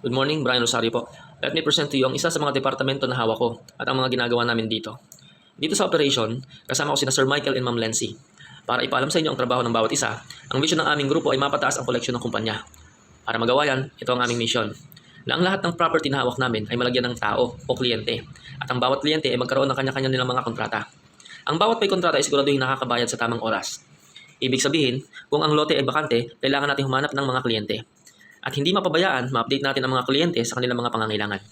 Good morning, Brian Rosario po. Let me present to you ang isa sa mga departamento na hawak ko at ang mga ginagawa namin dito. Dito sa operation, kasama ko sina Sir Michael and Ma'am Lency. Para ipaalam sa inyo ang trabaho ng bawat isa, ang vision ng aming grupo ay mapataas ang koleksyon ng kumpanya. Para magawa yan, ito ang aming mission. Na ang lahat ng property na hawak namin ay malagyan ng tao o kliyente. At ang bawat kliyente ay magkaroon ng kanya-kanya nilang mga kontrata. Ang bawat may kontrata ay siguraduhin nakakabayad sa tamang oras. Ibig sabihin, kung ang lote ay bakante, kailangan natin humanap ng mga kliyente. At hindi mapabayaan, ma-update natin ang mga kliyente sa kanilang mga pangangailangan.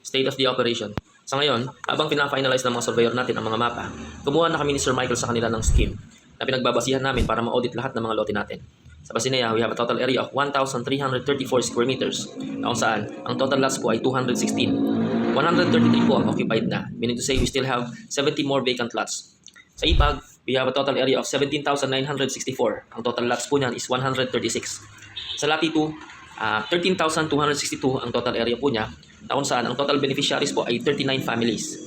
State of the operation. Sa ngayon, habang pina-finalize ng mga surveyor natin ang mga mapa, kumuha na kami ni Sir Michael sa kanila ng scheme na pinagbabasihan namin para ma-audit lahat ng mga lote natin. Sa Basineya, we have a total area of 1,334 square meters, na kung saan ang total lots po ay 216. 133 po ang occupied na, meaning to say we still have 70 more vacant lots. Sa IPAG, we have a total area of 17,964. Ang total lots po niyan is 136. Sa Lati 2, 13,262 ang total area po niya, na kung saan ang total beneficiaries po ay 39 families.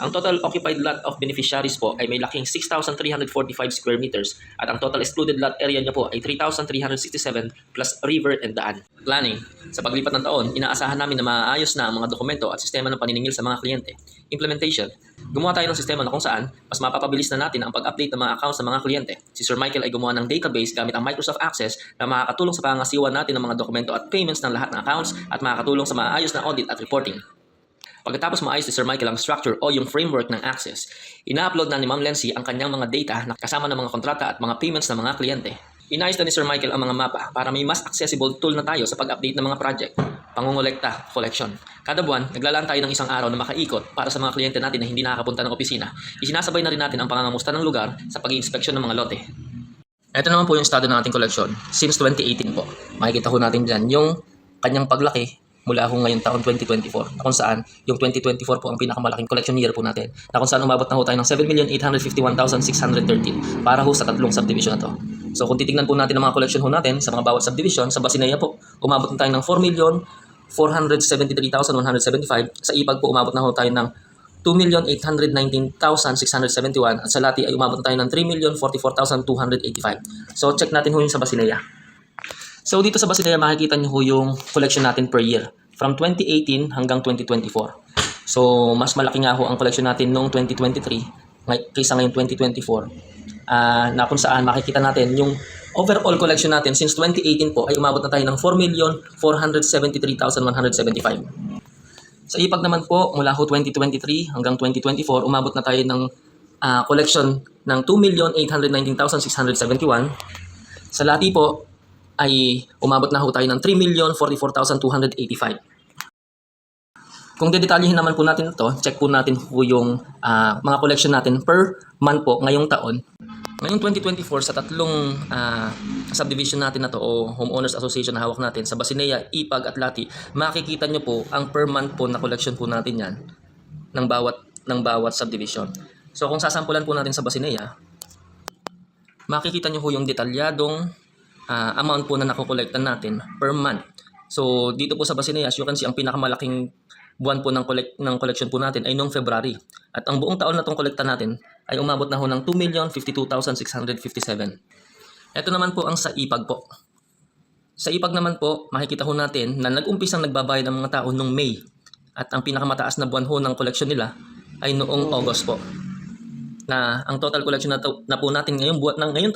Ang total occupied lot of beneficiaries po ay may laking 6,345 square meters at ang total excluded lot area niya po ay 3,367 plus river and daan. Planning. Sa paglipat ng taon, inaasahan namin na maayos na ang mga dokumento at sistema ng paniningil sa mga kliyente. Implementation. Gumawa tayo ng sistema na kung saan mas mapapabilis na natin ang pag-update ng mga accounts ng mga kliyente. Si Sir Michael ay gumawa ng database gamit ang Microsoft Access na makakatulong sa pangasiwa natin ng mga dokumento at payments ng lahat ng accounts at makakatulong sa maayos na audit at reporting. Pagkatapos maayos ni Sir Michael ang structure o yung framework ng Access, ina-upload na ni Ma'am Lency ang kanyang mga data na kasama ng mga kontrata at mga payments ng mga kliyente. Inayos na ni Sir Michael ang mga mapa para may mas accessible tool na tayo sa pag-update ng mga project. Pangungolekta, collection. Kada buwan, naglalaan tayo ng isang araw na makaikot para sa mga kliyente natin na hindi nakakapunta ng opisina. Isinasabay na rin natin ang pangangamusta ng lugar sa pag-iinspeksyon ng mga lote. Ito naman po yung estado ng ating collection since 2018 po. Makikita ho natin dyan yung kanyang paglaki mula ho ngayong taon 2024, na kung saan yung 2024 po ang pinakamalaking collection year po natin, na kung saan umabot na ho tayo ng 7,851,613 para ho sa tatlong subdivision na to. So kung titignan po natin ang mga collection ho natin sa mga bawat subdivision, sa Basineya po, umabot na tayo ng 4,473,175, sa IPAG po umabot na ho tayo ng 2,819,671 at sa Lati ay umabot na tayo ng 3,044,285. So check natin ho yung sa Basineya. So dito sa Basileya makikita niyo ho yung collection natin per year from 2018 hanggang 2024. So mas malaki nga ho ang collection natin noong 2023 kaysa ngayon 2024. Na kung saan makikita natin yung overall collection natin since 2018 po ay umabot na tayo ng 4,473,175. Sa IPAG naman po mula ho 2023 hanggang 2024 umabot na tayo ng collection ng 2,819,671. Sa Lati po ay umabot na ho tayo ng 3,044,285. Kung dedetalyihin naman po natin ito, check po natin po yung mga collection natin per month po ngayong taon. Ngayong 2024 sa tatlong subdivision natin na to o homeowners association na hawak natin sa Basineya, IPAG at Lati, makikita nyo po ang per month po na collection po natin yan ng bawat subdivision. So kung sasampulan po natin sa Basineya, makikita nyo po yung detalyadong amount po na nakokolektan natin per month. So dito po sa Basineya, as you can see, ang pinakamalaking buwan po ng collection po natin ay noong February. At ang buong taon na itong kolekta natin ay umabot na ho ng 2,052,657. Ito naman po ang sa IPAG po. Sa IPAG naman po, makikita ho natin na nag-umpisang nagbabayad ang mga tao noong May. At ang pinakamataas na buwan ho ng collection nila ay noong August po. Na ang total collection na po natin ngayong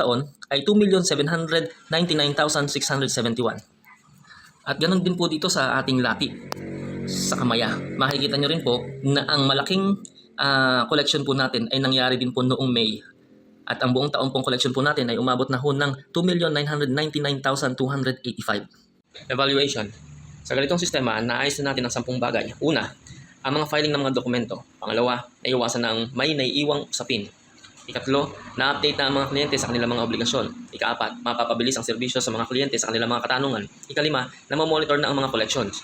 taon ay 2,799,671. At ganoon din po dito sa ating Lati, sa Kamaya. Makikita nyo rin po na ang malaking collection po natin ay nangyari din po noong May. At ang buong taon pong collection po natin ay umabot na ho ng 2,999,285. Evaluation. Sa ganitong sistema, naayos na natin ang 10 bagay. Una, ang mga filing ng mga dokumento. Pangalawa, naiwasan ng may naiiwang usapin. Ikatlo, na-update na ang mga kliyente sa kanilang mga obligasyon. Ikaapat, mapapabilis ang serbisyo sa mga kliyente sa kanilang mga katanungan. Ikalima, namomonitor na ang mga collections.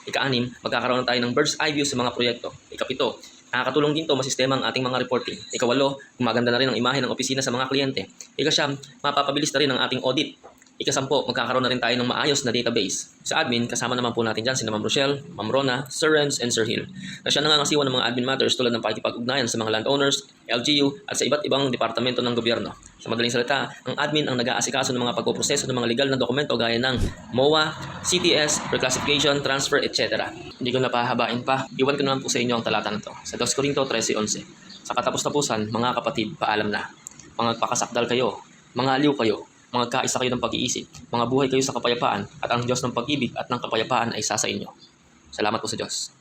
Ikaanim, magkakaroon na tayo ng bird's eye view sa mga proyekto. Ikapito, nakakatulong din ito masistema ang ating mga reporting. Ikawalo, gumaganda na rin ang imahe ng opisina sa mga kliyente. Ikasyam, mapapabilis na rin ang ating audit. Ika-10, magkakaroon na rin tayo ng maayos na database. Sa admin, kasama naman po natin dyan si Ma'am Rochelle, Ma'am Rona, Sir Renz, and Sir Hill, na siya nangangasiwa ng mga admin matters tulad ng pakikipag-ugnayan sa mga landowners, LGU, at sa iba't ibang departamento ng gobyerno. Sa madaling salita, ang admin ang nag-aasikaso ng mga pagpoproseso ng mga legal na dokumento gaya ng MOA, CTS, reclassification, transfer, etc. Hindi ko napahabain pa. Iwan ko naman po sa inyo ang talata na to sa 2 Corinto 13:11. Sa katapos-tapusan, mga kapatid, paalam na. Magpakasakdal kayo, mga aliw kayo, magkaisa kayo ng pag-iisip, mga buhay kayo sa kapayapaan, at ang Diyos ng pag-ibig at ng kapayapaan ay isa sa inyo. Salamat po sa Diyos.